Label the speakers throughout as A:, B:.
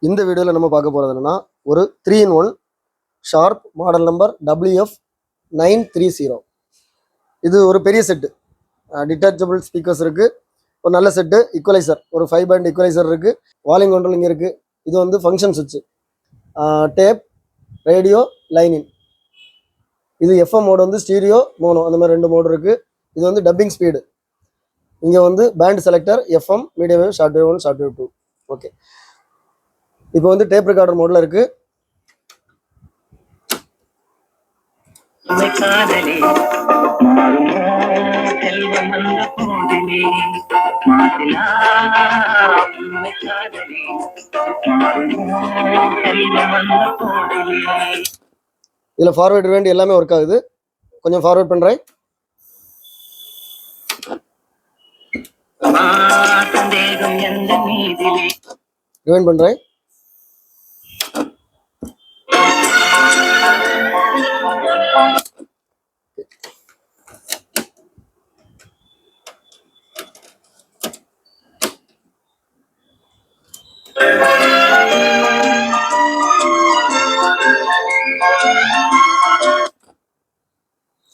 A: இந்த வீடியோல நம்ம பார்க்க போறது என்னன்னா ஒரு 3-in-1 sharp model number WF930. இது ஒரு பெரிய செட்டு. டிட்டாச்சபிள் ஸ்பீக்கர்ஸ் இருக்கு, ஒரு நல்ல செட்டு. ஈக்குவலைசர், ஒரு 5 பேண்ட் ஈக்குவலைசர் இருக்கு. வால்யூம் கண்ட்ரோல் இங்கே இருக்கு. இது வந்து ஃபங்க்ஷன் சுவிட்ச், டேப், ரேடியோ, லைனின். இது எஃப்எம் மோடு வந்து ஸ்டீரியோ, மோனோ, அந்த மாதிரி 2 மோடு இருக்கு. இது வந்து டப்பிங் ஸ்பீடு. இங்கே வந்து band selector, FM, medium wave, short wave 1, short wave 2. Okay, இப்போ வந்து டேப் ரெக்கார்டர் மோட்ல இருக்கு. இதுல ஃபார்வர்ட் வேண்டி எல்லாமே ஒர்க் ஆகுது. கொஞ்சம் ஃபார்வர்ட் பண்றேன். ரிவைண்ட் பண்றேன்.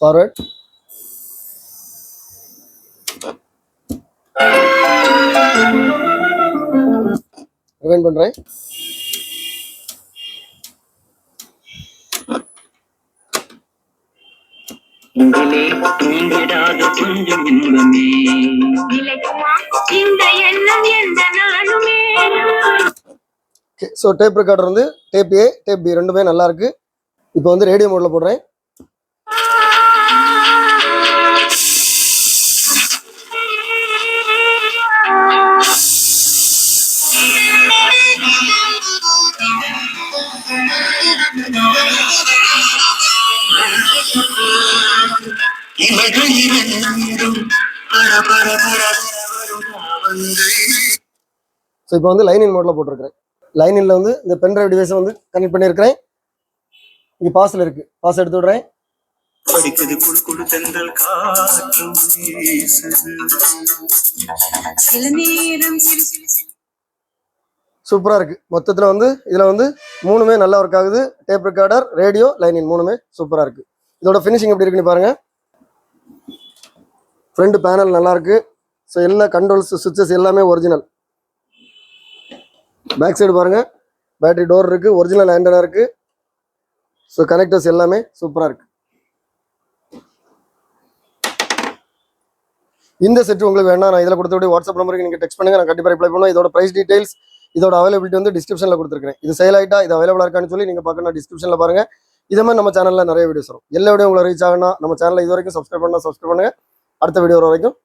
A: ஃபார்வர்ட். ரிவைண்ட் பண்றேன். ஸோ டேப் ரெக்கார்டர் வந்து டேப் ஏ, டேப் பி ரெண்டுமே நல்லா இருக்கு. இப்போ வந்து ரேடியோ மோட்ல போடுறேன். ஸோ இப்போ வந்து லைனின் மோட்ல போட்டிருக்கிறேன். லைனின்ல வந்து இந்த பென்ட்ரைவ் டிவைஸை வந்து கனெக்ட் பண்ணியிருக்கிறேன். இங்கே பாஸ்ல இருக்கு, பாஸ் எடுத்து விடுறேன். சூப்பரா இருக்கு. மொத்தத்தில் வந்து இதுல வந்து 3மே நல்லா ஒர்க் ஆகுது. டேப் ரெக்கார்டர், ரேடியோ, லைனின் 3மே சூப்பரா இருக்கு. இதோட ஃபினிஷிங் எப்படி இருக்குன்னு பாருங்க. ஃப்ரண்ட் பேனல் நல்லா இருக்கு. ஸோ எல்லா கண்ட்ரோல்ஸ், சுவிட்சஸ் எல்லாமே ஒரிஜினல். பேக் சைடு பாருங்க, பேட்டரி டோர் இருக்கு, ஒரிஜினல் ஆண்டனா இருக்கு. ஸோ கனெக்டர்ஸ் எல்லாமே சூப்பராக இருக்கு. இந்த செட் உங்களுக்கு வேணா நான் இதில் கொடுத்தபடி வாட்ஸ்அப் நம்பருக்கு நீங்கள் டெக்ஸ்ட் பண்ணுங்க, நான் கண்டிப்பாக ரிப்ளை பண்ணுவேன். இதோட ப்ரைஸ் டீடைல்ஸ், இதோட அவைலபிலிட்டி வந்து டிஸ்கிரிப்ஷனில் கொடுத்துருக்கேன். இது சேல் ஆகிட்டா இது அவைலபிளாக இருக்கான்னு சொல்லி நீங்கள் பார்க்கணும். டிஸ்கிரிப்ஷனில் பாருங்க. இதே மாதிரி நம்ம சேனலில் நிறைய வீடியோஸ் வரும். எல்லா வீடியோ உங்களை ரீச் ஆகணும். நம்ம சேனலில் இது வரைக்கும் சப்ஸ்கிரைப் பண்ணுங்க. அடுத்த வீடியோ வரைக்கும்